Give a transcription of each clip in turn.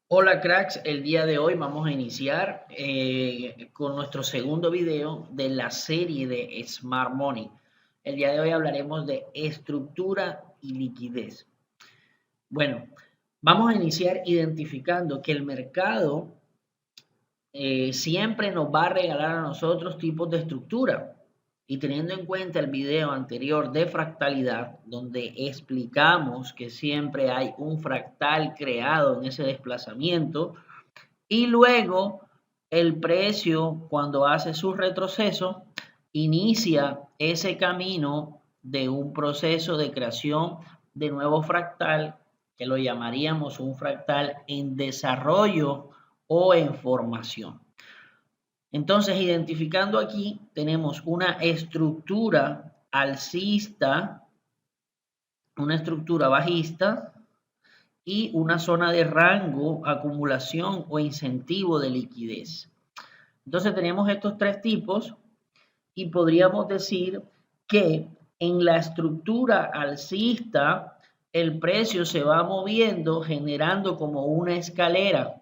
Hola cracks, el día de hoy vamos a iniciar con nuestro segundo video de la serie de Smart Money. El día de hoy hablaremos de estructura y liquidez. Bueno, vamos a iniciar identificando que el mercado siempre nos va a regalar a nosotros tipos de estructura. Y teniendo en cuenta el video anterior de fractalidad, donde explicamos que siempre hay un fractal creado en ese desplazamiento, y luego el precio, cuando hace su retroceso, inicia ese camino de un proceso de creación de nuevo fractal, que lo llamaríamos un fractal en desarrollo o en formación. Entonces, identificando aquí, tenemos una estructura alcista, una estructura bajista y una zona de rango, acumulación o incentivo de liquidez. Entonces tenemos estos tres tipos y podríamos decir que en la estructura alcista el precio se va moviendo generando como una escalera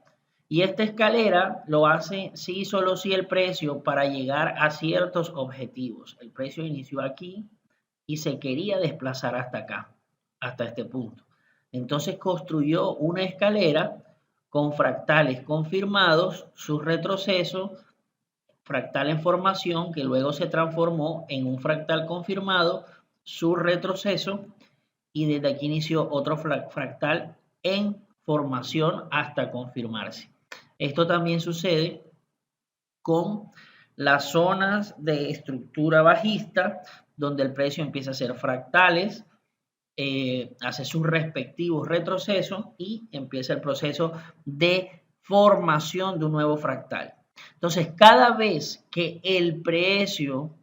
y esta escalera lo hace sí solo si el precio para llegar a ciertos objetivos. El precio inició aquí y se quería desplazar hasta acá, hasta este punto. Entonces construyó una escalera con fractales confirmados, su retroceso, fractal en formación que luego se transformó en un fractal confirmado, su retroceso y desde aquí inició otro fractal en formación hasta confirmarse. Esto también sucede con las zonas de estructura bajista, donde el precio empieza a ser fractales, hace sus respectivos retrocesos y empieza el proceso de formación de un nuevo fractal. Entonces, cada vez que el precio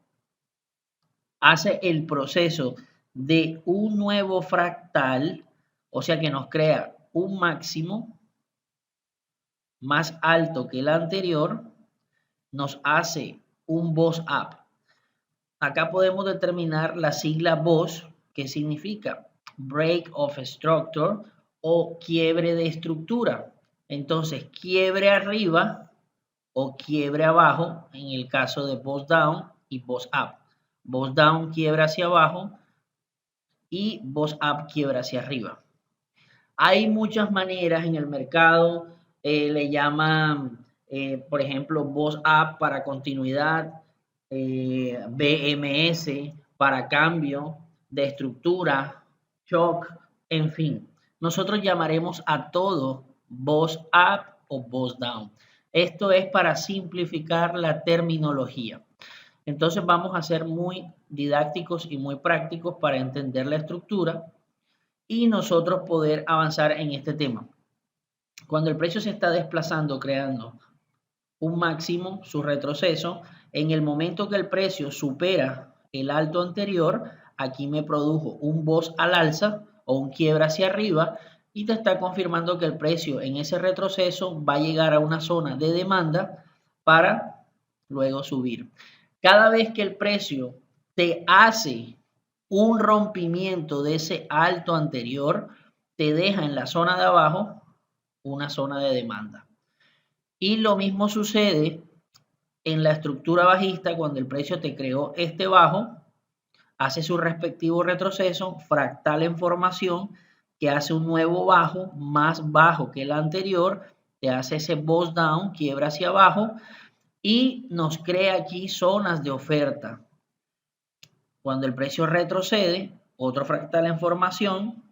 hace el proceso de un nuevo fractal, o sea que nos crea un máximo más alto que el anterior, nos hace un BOS up. Acá podemos determinar la sigla BOS, que significa Break of Structure o quiebre de estructura. Entonces, quiebre arriba o quiebre abajo en el caso de BOS down y BOS up. BOS down quiebra hacia abajo y BOS up quiebra hacia arriba. Hay muchas maneras en el mercado, le llaman, por ejemplo, BOS up para continuidad, BMS para cambio de estructura, shock, en fin. Nosotros llamaremos a todo BOS up o BOS down. Esto es para simplificar la terminología. Entonces vamos a ser muy didácticos y muy prácticos para entender la estructura y nosotros poder avanzar en este tema. Cuando el precio se está desplazando, creando un máximo, su retroceso, en el momento que el precio supera el alto anterior, aquí me produjo un BOS al alza o un quiebra hacia arriba y te está confirmando que el precio en ese retroceso va a llegar a una zona de demanda para luego subir. Cada vez que el precio te hace un rompimiento de ese alto anterior, te deja en la zona de abajo una zona de demanda. Y lo mismo sucede en la estructura bajista cuando el precio te creó este bajo, hace su respectivo retroceso, fractal en formación, que hace un nuevo bajo más bajo que el anterior, te hace ese BOS down, quiebra hacia abajo y nos crea aquí zonas de oferta. Cuando el precio retrocede, otro fractal en formación,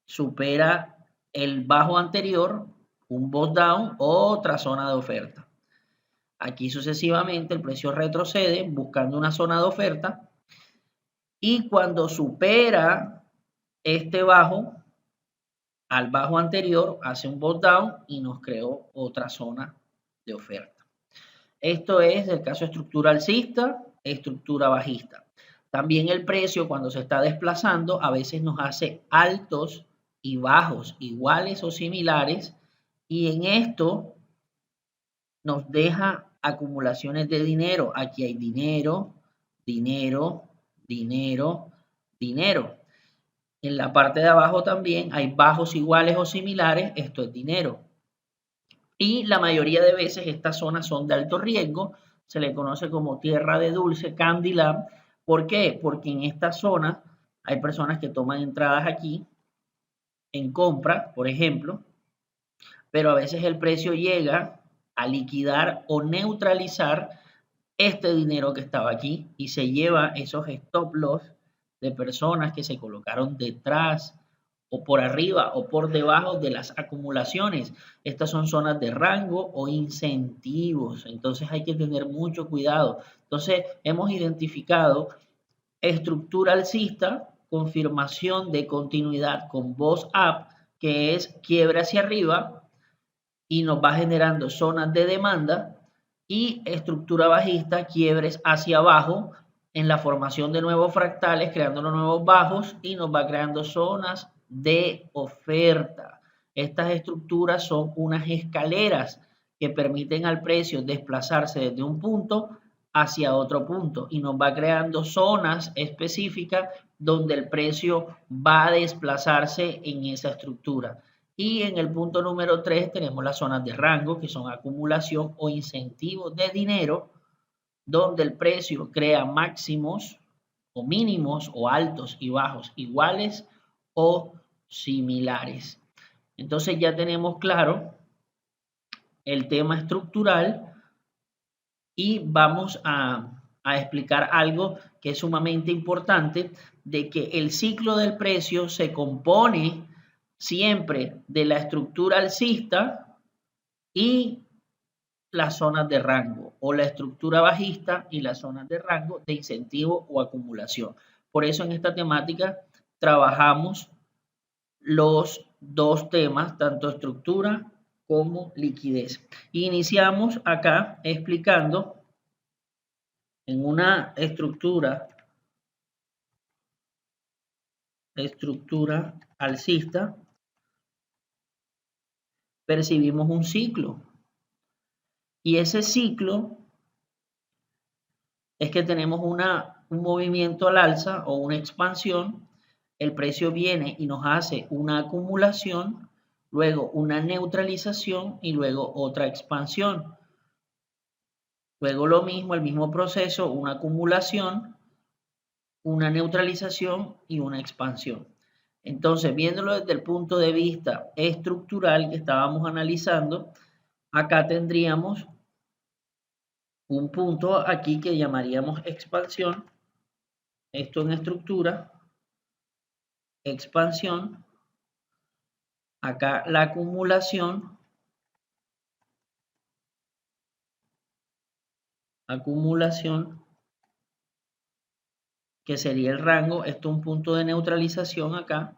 supera el bajo anterior, un BOS down, otra zona de oferta. Aquí sucesivamente el precio retrocede buscando una zona de oferta y cuando supera este bajo al bajo anterior hace un BOS down y nos creó otra zona de oferta. Esto es el caso estructura alcista, estructura bajista. También el precio cuando se está desplazando a veces nos hace altos y bajos iguales o similares y en esto nos deja acumulaciones de dinero. Aquí hay dinero, dinero, dinero, dinero. En la parte de abajo también hay bajos iguales o similares, esto es dinero. Y la mayoría de veces estas zonas son de alto riesgo, se le conoce como tierra de dulce, Candyland. ¿Por qué? Porque en esta zona hay personas que toman entradas aquí en compra, por ejemplo, pero a veces el precio llega a liquidar o neutralizar este dinero que estaba aquí y se lleva esos stop loss de personas que se colocaron detrás o por arriba o por debajo de las acumulaciones. Estas son zonas de rango o incentivos, entonces hay que tener mucho cuidado. Entonces hemos identificado estructura alcista, confirmación de continuidad con voz up, que es quiebre hacia arriba y nos va generando zonas de demanda, y estructura bajista, quiebres hacia abajo en la formación de nuevos fractales, creando los nuevos bajos y nos va creando zonas de oferta. Estas estructuras son unas escaleras que permiten al precio desplazarse desde un punto hacia otro punto y nos va creando zonas específicas donde el precio va a desplazarse en esa estructura. Y en el punto número 3 tenemos las zonas de rango, que son acumulación o incentivos de dinero, donde el precio crea máximos o mínimos o altos y bajos iguales o similares. Entonces ya tenemos claro el tema estructural y vamos a explicar algo que es sumamente importante, de que el ciclo del precio se compone siempre de la estructura alcista y las zonas de rango, o la estructura bajista y las zonas de rango de incentivo o acumulación. Por eso en esta temática trabajamos los dos temas, tanto estructura como liquidez. Iniciamos acá explicando en una estructura alcista, percibimos un ciclo. Y ese ciclo es que tenemos un movimiento al alza o una expansión, el precio viene y nos hace una acumulación, luego una neutralización y luego otra expansión. Luego lo mismo, el mismo proceso, una acumulación, una neutralización y una expansión. Entonces, viéndolo desde el punto de vista estructural que estábamos analizando, acá tendríamos un punto aquí que llamaríamos expansión, esto en estructura, expansión, acá la acumulación, que sería el rango, esto es un punto de neutralización acá,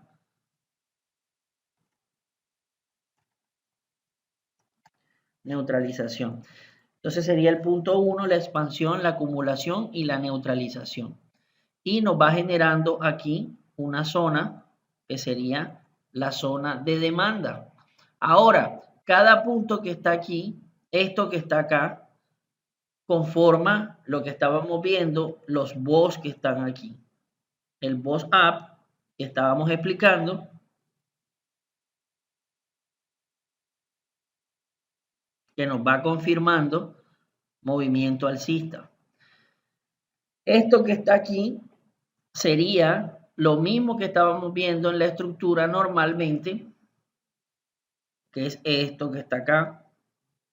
neutralización. Entonces sería el punto 1, la expansión, la acumulación y la neutralización. Y nos va generando aquí una zona que sería la zona de demanda. Ahora, cada punto que está aquí, esto que está acá, conforma lo que estábamos viendo, los BOS que están aquí. El BOS up que estábamos explicando, que nos va confirmando movimiento alcista. Esto que está aquí sería lo mismo que estábamos viendo en la estructura normalmente, que es esto que está acá,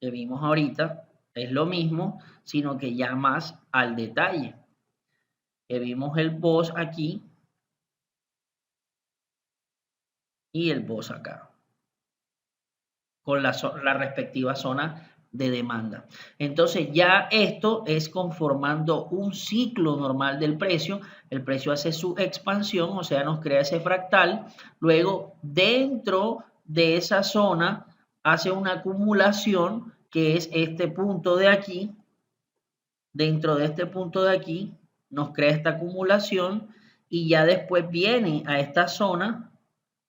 que vimos ahorita, es lo mismo, sino que ya más al detalle. Que vimos el BOS aquí y el BOS acá, con la respectiva zona de demanda. Entonces ya esto es conformando un ciclo normal del precio. El precio hace su expansión, o sea, nos crea ese fractal. Luego, dentro de esa zona, hace una acumulación, que es este punto de aquí. Dentro de este punto de aquí, nos crea esta acumulación y ya después viene a esta zona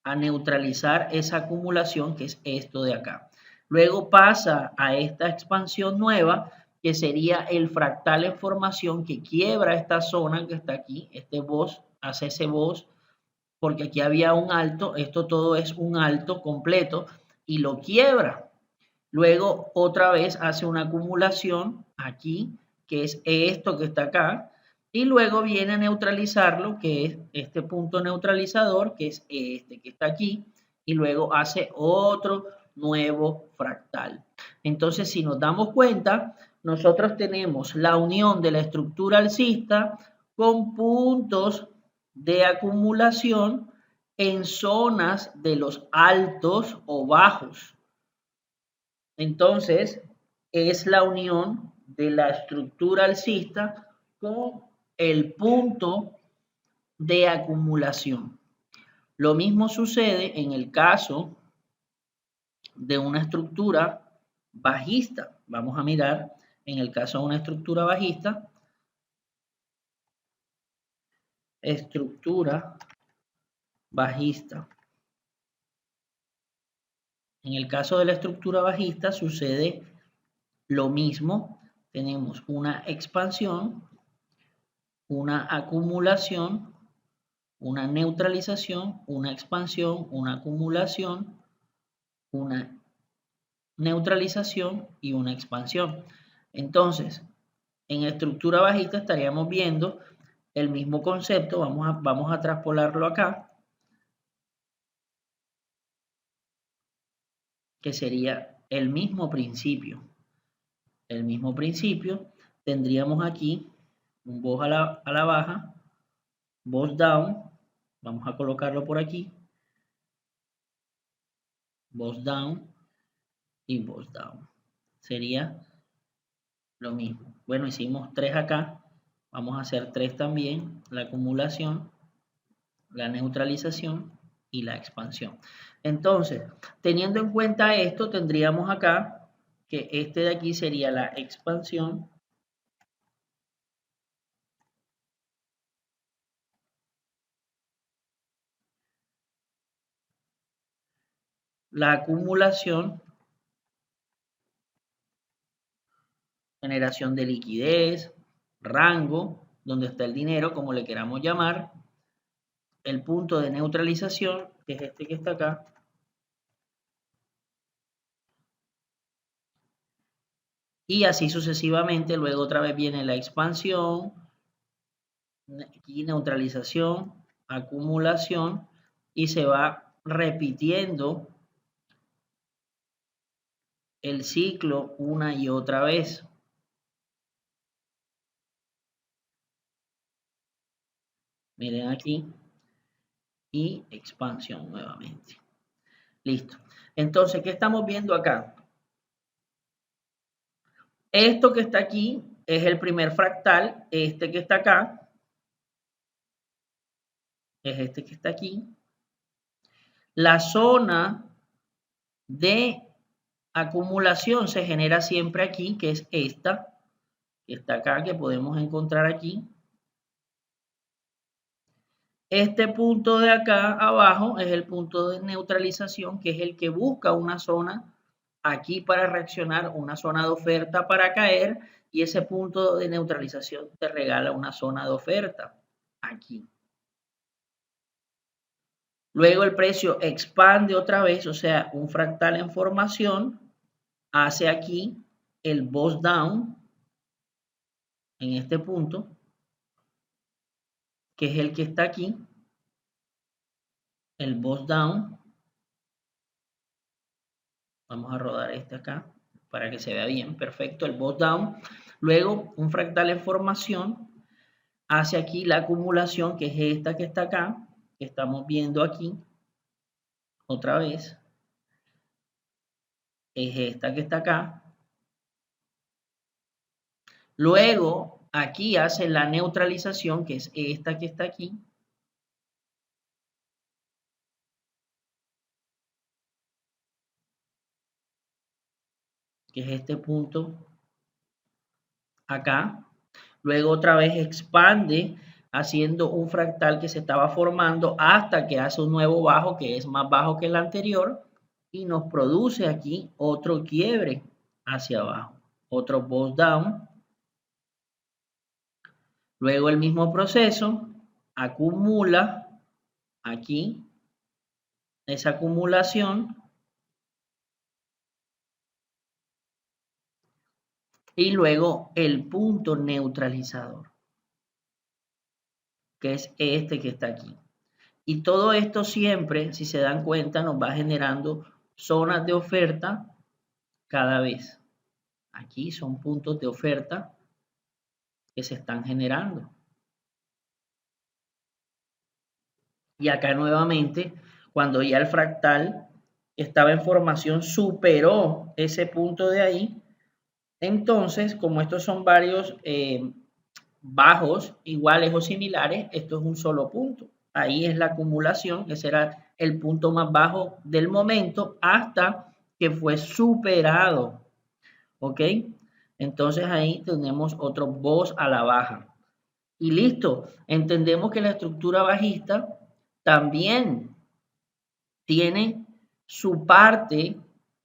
a neutralizar esa acumulación, que es esto de acá. Luego pasa a esta expansión nueva, que sería el fractal en formación, que quiebra esta zona que está aquí, este BOS, hace ese BOS, porque aquí había un alto, esto todo es un alto completo, y lo quiebra. Luego otra vez hace una acumulación aquí, que es esto que está acá, y luego viene a neutralizarlo, que es este punto neutralizador, que es este que está aquí, y luego hace otro nuevo fractal. Entonces, si nos damos cuenta, nosotros tenemos la unión de la estructura alcista con puntos de acumulación en zonas de los altos o bajos. Entonces, es la unión de la estructura alcista con el punto de acumulación. Lo mismo sucede en el caso de una estructura bajista. Vamos a mirar en el caso de una estructura bajista. Estructura bajista. En el caso de la estructura bajista sucede lo mismo. Tenemos una expansión, una acumulación, una neutralización, una expansión, una acumulación, una neutralización y una expansión. Entonces, en estructura bajista estaríamos viendo el mismo concepto. Vamos a traspolarlo acá, que sería el mismo principio. El mismo principio, tendríamos aquí un boss a la baja, boss down, vamos a colocarlo por aquí, boss down y boss down. Sería lo mismo. Bueno, hicimos 3 acá, vamos a hacer 3 también, la acumulación, la neutralización y la expansión. Entonces, teniendo en cuenta esto, tendríamos acá que este de aquí sería la expansión, la acumulación, generación de liquidez, rango, donde está el dinero, como le queramos llamar, el punto de neutralización, que es este que está acá, y así sucesivamente. Luego otra vez viene la expansión, y neutralización, acumulación, y se va repitiendo el ciclo una y otra vez. Miren aquí, y expansión nuevamente. Listo. Entonces, ¿qué estamos viendo acá? Esto que está aquí es el primer fractal, este que está acá es este que está aquí. La zona de acumulación se genera siempre aquí, que es esta, que está acá, que podemos encontrar aquí. Este punto de acá abajo es el punto de neutralización, que es el que busca una zona aquí para reaccionar, una zona de oferta para caer, y ese punto de neutralización te regala una zona de oferta aquí. Luego el precio expande otra vez, o sea, un fractal en formación, hace aquí el boss down en este punto, que es el que está aquí, el boss down. Vamos a rodar este acá para que se vea bien, perfecto, el boss down. Luego un fractal en formación, hace aquí la acumulación, que es esta que está acá, que estamos viendo aquí, otra vez, es esta que está acá. Luego aquí hace la neutralización, que es esta que está aquí. Que es este punto acá. Luego otra vez expande haciendo un fractal que se estaba formando hasta que hace un nuevo bajo que es más bajo que el anterior y nos produce aquí otro quiebre hacia abajo, otro boss down. Luego el mismo proceso, acumula aquí esa acumulación y luego el punto neutralizador, que es este que está aquí. Y todo esto siempre, si se dan cuenta, nos va generando zonas de oferta cada vez. Aquí son puntos de oferta que se están generando. Y acá nuevamente, cuando ya el fractal estaba en formación, superó ese punto de ahí. Entonces, como estos son varios bajos, iguales o similares, esto es un solo punto. Ahí es la acumulación, que será el punto más bajo del momento hasta que fue superado. ¿Ok? Entonces ahí tenemos otro voz a la baja. Y listo, entendemos que la estructura bajista también tiene su parte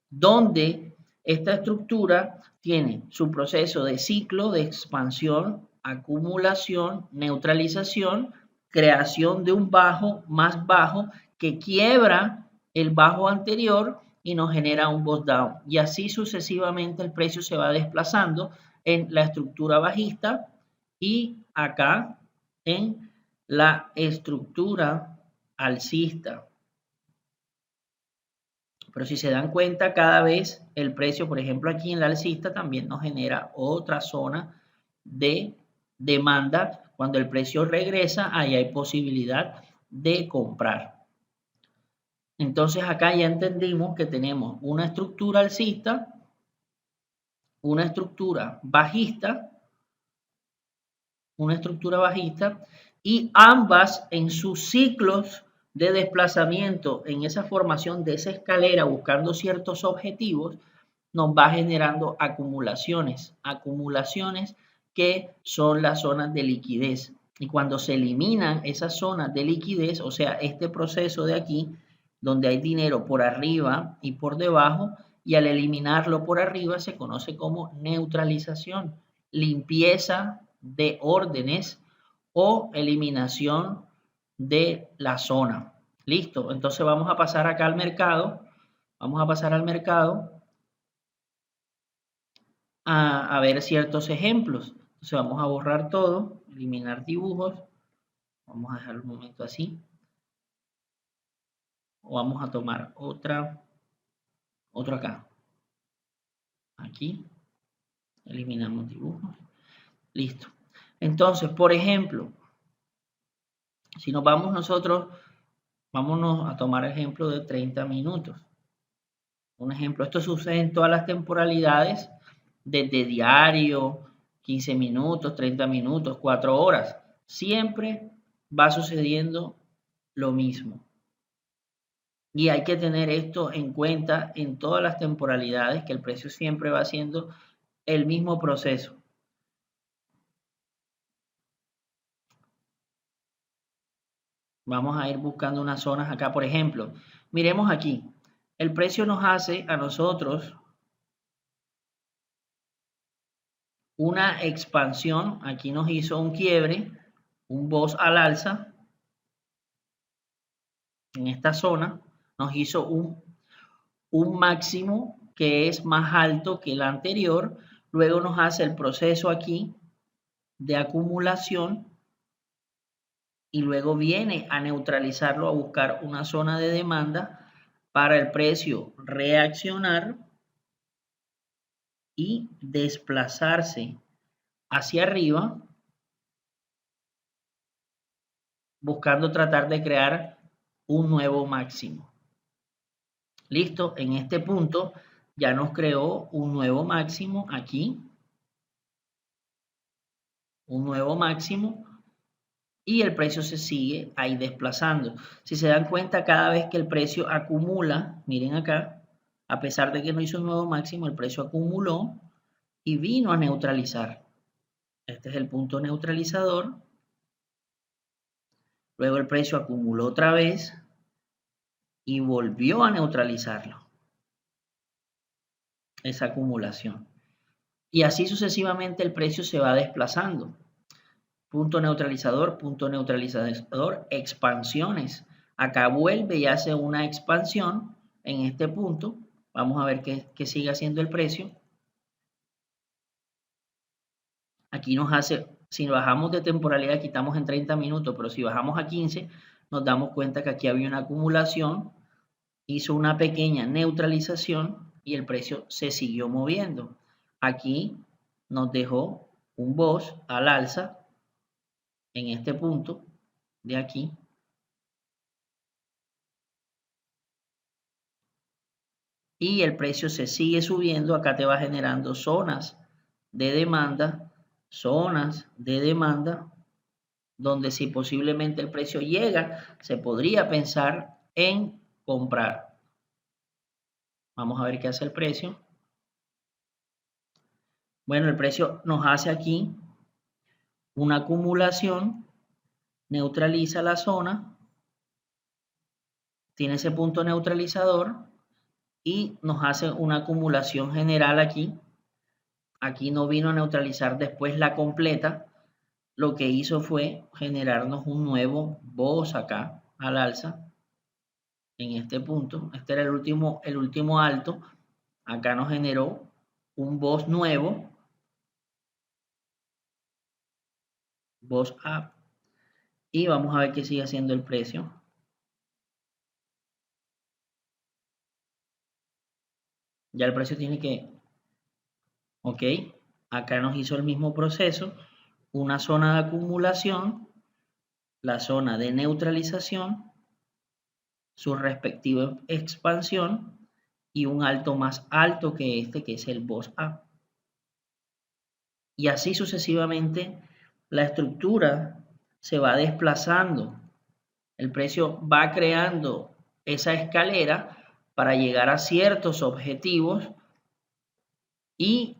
donde esta estructura tiene su proceso de ciclo de expansión, acumulación, neutralización, creación de un bajo más bajo que quiebra el bajo anterior y nos genera un bottom down. Y así sucesivamente el precio se va desplazando en la estructura bajista y acá en la estructura alcista. Pero si se dan cuenta, cada vez el precio, por ejemplo, aquí en la alcista también nos genera otra zona de demanda. Cuando el precio regresa, ahí hay posibilidad de comprar. Entonces acá ya entendimos que tenemos una estructura alcista, una estructura bajista y ambas en sus ciclos de desplazamiento en esa formación de esa escalera buscando ciertos objetivos nos va generando acumulaciones que son las zonas de liquidez. Y cuando se eliminan esas zonas de liquidez, o sea, este proceso de aquí, donde hay dinero por arriba y por debajo, y al eliminarlo por arriba se conoce como neutralización, limpieza de órdenes o eliminación de la zona. Listo, entonces vamos a pasar acá al mercado, vamos a pasar al mercado a ver ciertos ejemplos. Entonces vamos a borrar todo, eliminar dibujos, vamos a dejar un momento así, o vamos a tomar otro acá, aquí, eliminamos dibujos, listo. Entonces, por ejemplo, si nos vamos nosotros, vámonos a tomar ejemplo de 30 minutos. Un ejemplo, esto sucede en todas las temporalidades, desde diario, 15 minutos, 30 minutos, 4 horas. Siempre va sucediendo lo mismo. Y hay que tener esto en cuenta en todas las temporalidades, que el precio siempre va haciendo el mismo proceso. Vamos a ir buscando unas zonas acá, por ejemplo. Miremos aquí. El precio nos hace a nosotros una expansión. Aquí nos hizo un quiebre, un BOS al alza. En esta zona nos hizo un máximo que es más alto que el anterior. Luego nos hace el proceso aquí de acumulación y luego viene a neutralizarlo, a buscar una zona de demanda para el precio reaccionar y desplazarse hacia arriba, buscando tratar de crear un nuevo máximo. Listo, en este punto ya nos creó un nuevo máximo aquí, un nuevo máximo, y el precio se sigue ahí desplazando. Si se dan cuenta, cada vez que el precio acumula, miren acá, a pesar de que no hizo un nuevo máximo, el precio acumuló y vino a neutralizar. Este es el punto neutralizador. Luego el precio acumuló otra vez y volvió a neutralizarlo. Esa acumulación. Y así sucesivamente el precio se va desplazando. Punto neutralizador, expansiones. Acá vuelve y hace una expansión en este punto. Vamos a ver qué sigue haciendo el precio. Aquí nos hace, si bajamos de temporalidad, quitamos en 30 minutos, pero si bajamos a 15, nos damos cuenta que aquí había una acumulación, hizo una pequeña neutralización y el precio se siguió moviendo. Aquí nos dejó un BOS al alza en este punto de aquí. Y el precio se sigue subiendo. Acá te va generando zonas de demanda, donde si posiblemente el precio llega, se podría pensar en comprar. Vamos a ver qué hace el precio. Bueno, el precio nos hace aquí una acumulación, neutraliza la zona, tiene ese punto neutralizador y nos hace una acumulación general aquí. Aquí no vino a neutralizar después la completa. Lo que hizo fue generarnos un nuevo BOS acá al alza en este punto. Este era el último alto. Acá nos generó un BOS nuevo, BOS up, y vamos a ver qué sigue haciendo el precio. Ya el precio tiene que, ok, acá nos hizo el mismo proceso, una zona de acumulación, la zona de neutralización, su respectiva expansión y un alto más alto que este, que es el BOS up. Y así sucesivamente la estructura se va desplazando. El precio va creando esa escalera para llegar a ciertos objetivos y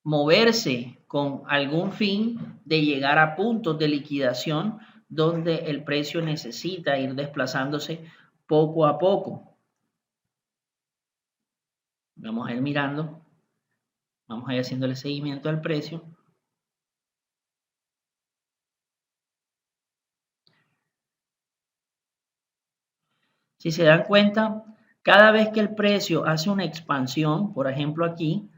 moverse con algún fin de llegar a puntos de liquidación donde el precio necesita ir desplazándose poco a poco. Vamos a ir mirando, vamos a ir haciéndole seguimiento al precio. Si se dan cuenta, cada vez que el precio hace una expansión, por ejemplo aquí,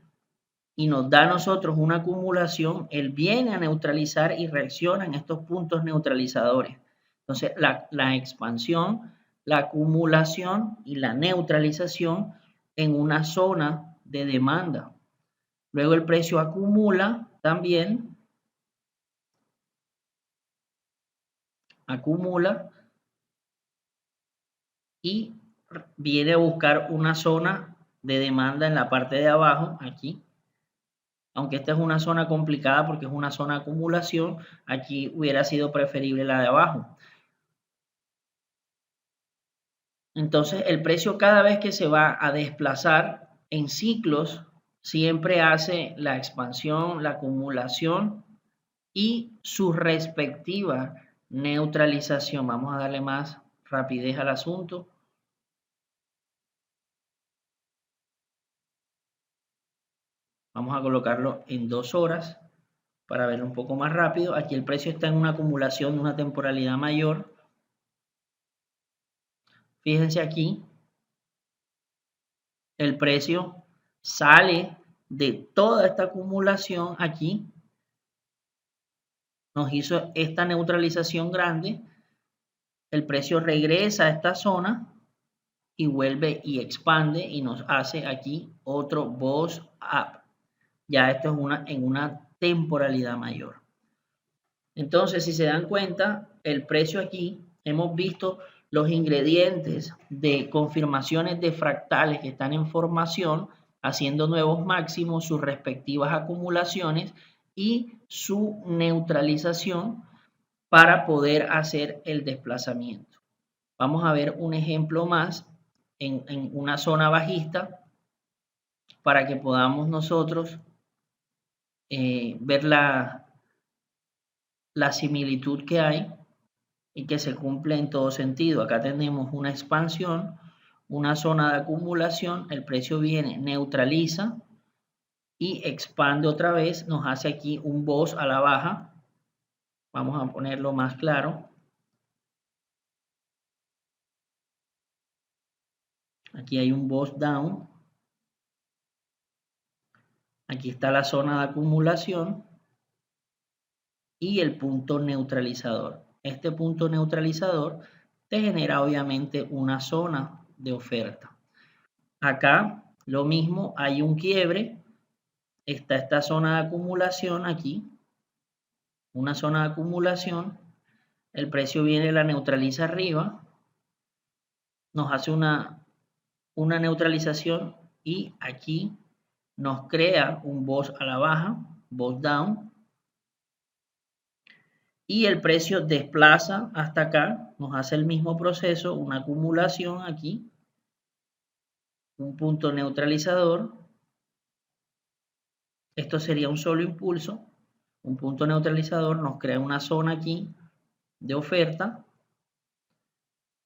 y nos da a nosotros una acumulación, él viene a neutralizar y reacciona en estos puntos neutralizadores. Entonces, la expansión, la acumulación y la neutralización en una zona de demanda. Luego el precio acumula también, y viene a buscar una zona de demanda en la parte de abajo, aquí. Aunque esta es una zona complicada porque es una zona de acumulación, aquí hubiera sido preferible la de abajo. Entonces, el precio cada vez que se va a desplazar en ciclos, siempre hace la expansión, la acumulación y su respectiva neutralización. Vamos a darle más rapidez al asunto. Vamos a colocarlo en 2 horas para verlo un poco más rápido. Aquí el precio está en una acumulación de una temporalidad mayor. Fíjense aquí, el precio sale de toda esta acumulación aquí, nos hizo esta neutralización grande, el precio regresa a esta zona y vuelve y expande y nos hace aquí otro BOS up. Ya esto es en una temporalidad mayor. Entonces, si se dan cuenta, el precio aquí, hemos visto los ingredientes de confirmaciones de fractales que están en formación, haciendo nuevos máximos, sus respectivas acumulaciones y su neutralización para poder hacer el desplazamiento. Vamos a ver un ejemplo más en una zona bajista para que podamos nosotros ver la similitud que hay y que se cumple en todo sentido. Acá tenemos una expansión, una zona de acumulación, el precio viene, neutraliza y expande otra vez, nos hace aquí un BOS a la baja. Vamos a ponerlo más claro. Aquí hay un BOS down. Aquí está la zona de acumulación. y el punto neutralizador. Este punto neutralizador te genera obviamente una zona de oferta. Acá lo mismo, hay un quiebre, está esta zona de acumulación aquí, una zona de acumulación, el precio viene, la neutraliza arriba, nos hace una neutralización y aquí nos crea un BOS a la baja, BOS down, y el precio desplaza hasta acá, nos hace el mismo proceso, una acumulación aquí, un punto neutralizador, esto sería un solo impulso, un punto neutralizador nos crea una zona aquí de oferta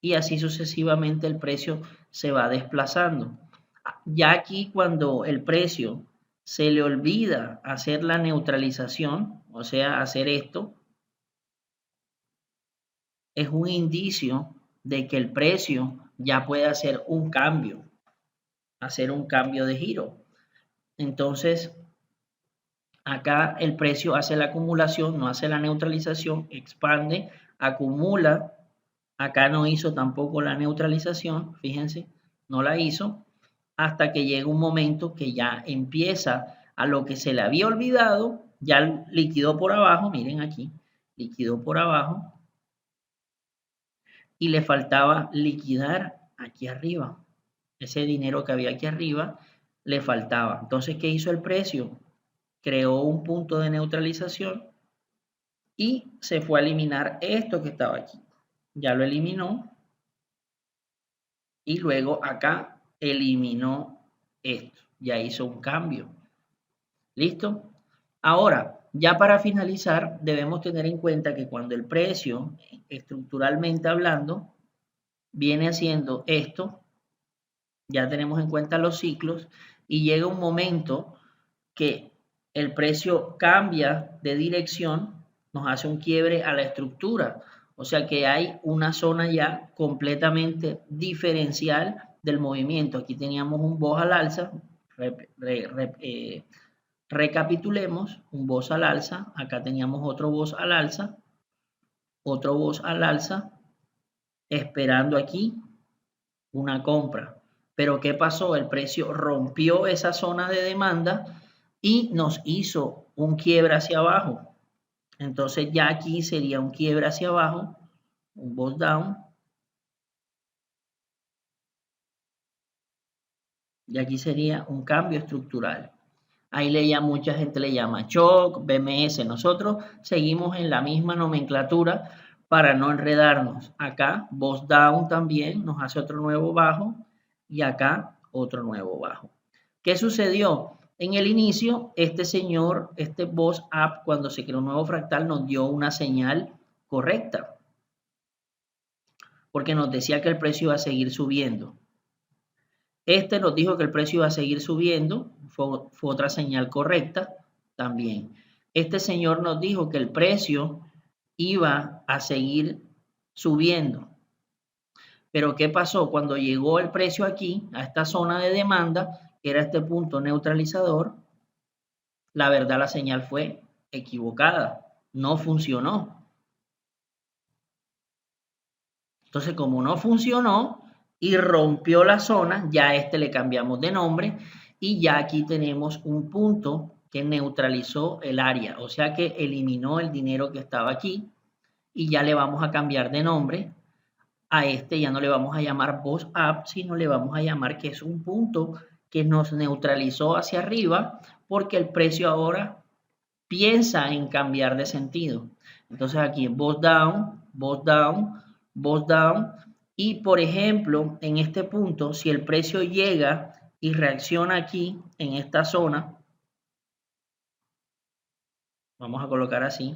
y así sucesivamente el precio se va desplazando. Ya aquí cuando el precio se le olvida hacer la neutralización, o sea, hacer esto, es un indicio de que el precio ya puede hacer un cambio de giro. Entonces, acá el precio hace la acumulación, no hace la neutralización, expande, acumula. Acá no hizo tampoco la neutralización, fíjense, no la hizo, hasta que llega un momento que ya empieza a lo que se le había olvidado, ya liquidó por abajo, miren aquí, liquidó por abajo, y le faltaba liquidar aquí arriba. Ese dinero que había aquí arriba le faltaba. Entonces, ¿qué hizo el precio? Creó un punto de neutralización y se fue a eliminar esto que estaba aquí. Ya lo eliminó y luego acá eliminó esto. Ya hizo un cambio. ¿Listo? Ahora, ya para finalizar, debemos tener en cuenta que cuando el precio, estructuralmente hablando, viene haciendo esto, ya tenemos en cuenta los ciclos y llega un momento que el precio cambia de dirección, nos hace un quiebre a la estructura. O sea que hay una zona ya completamente diferencial del movimiento. Aquí teníamos un BOS al alza, recapitulemos, un BOS al alza, acá teníamos otro BOS al alza, otro BOS al alza, esperando aquí una compra. Pero ¿qué pasó? El precio rompió esa zona de demanda y nos hizo un quiebre hacia abajo. Entonces ya aquí sería un quiebre hacia abajo, un BOS down. Y aquí sería un cambio estructural. Ahí mucha gente le llama shock, BMS. Nosotros seguimos en la misma nomenclatura para no enredarnos. Acá, BOS down también nos hace otro nuevo bajo y acá otro nuevo bajo. ¿Qué sucedió? En el inicio, este señor, este BOS up, cuando se creó un nuevo fractal, nos dio una señal correcta, porque nos decía que el precio iba a seguir subiendo. Este nos dijo que el precio iba a seguir subiendo, fue otra señal correcta también. Este señor nos dijo que el precio iba a seguir subiendo. Pero ¿qué pasó? Cuando llegó el precio aquí, a esta zona de demanda, que era este punto neutralizador, la verdad la señal fue equivocada, no funcionó. Entonces, como no funcionó y rompió la zona, ya a este le cambiamos de nombre y ya aquí tenemos un punto que neutralizó el área, o sea que eliminó el dinero que estaba aquí y ya le vamos a cambiar de nombre. A este ya no le vamos a llamar BOS up, sino le vamos a llamar que es un punto que nos neutralizó hacia arriba porque el precio ahora piensa en cambiar de sentido. Entonces aquí BOS down, BOS down, BOS down. Y por ejemplo, en este punto, si el precio llega y reacciona aquí en esta zona, vamos a colocar así,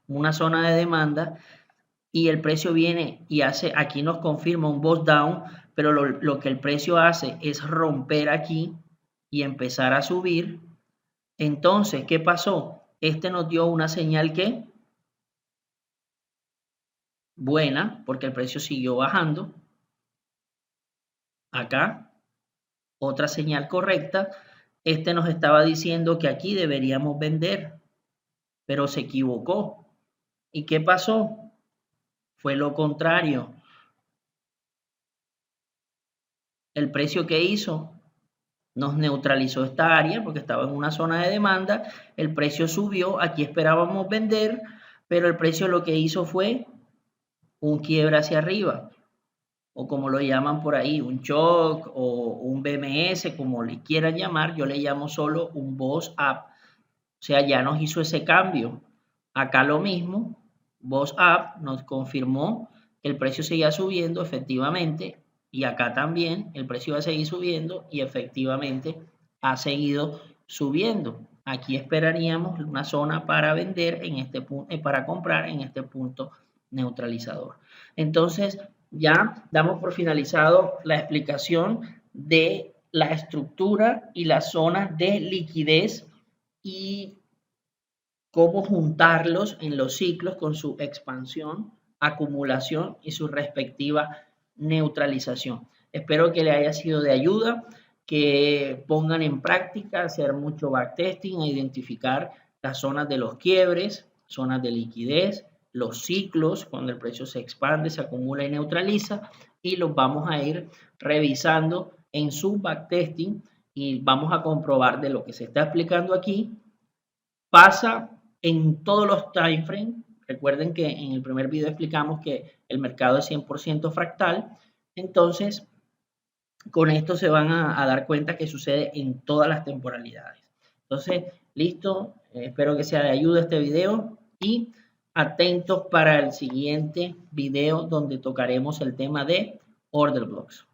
una zona de demanda, y el precio viene y hace, aquí nos confirma un BOS down, pero lo que el precio hace es romper aquí y empezar a subir. Entonces, ¿qué pasó? Este nos dio una señal que buena, porque el precio siguió bajando. Acá, otra señal correcta. Este nos estaba diciendo que aquí deberíamos vender. pero se equivocó. ¿Y qué pasó? Fue lo contrario. El precio que hizo nos neutralizó esta área porque estaba en una zona de demanda, el precio subió, aquí esperábamos vender, pero el precio lo que hizo fue un quiebre hacia arriba, o como lo llaman por ahí, un shock o un BMS, como le quieran llamar, yo le llamo solo un boss up, o sea, ya nos hizo ese cambio. Acá lo mismo, boss up nos confirmó que el precio seguía subiendo efectivamente, y acá también el precio va a seguir subiendo y efectivamente ha seguido subiendo. Aquí esperaríamos una zona para vender en este punto, para comprar en este punto neutralizador. Entonces, ya damos por finalizado la explicación de la estructura y las zonas de liquidez y cómo juntarlos en los ciclos con su expansión, acumulación y su respectiva neutralización. Espero que le haya sido de ayuda, que pongan en práctica hacer mucho backtesting, identificar las zonas de los quiebres, zonas de liquidez, los ciclos, cuando el precio se expande, se acumula y neutraliza, y los vamos a ir revisando en su backtesting y vamos a comprobar de lo que se está explicando aquí pasa en todos los time frames. Recuerden que en el primer video explicamos que el mercado es 100% fractal. Entonces, con esto se van a dar cuenta que sucede en todas las temporalidades. Entonces, listo. Espero que sea de ayuda este video y atentos para el siguiente video donde tocaremos el tema de order blocks.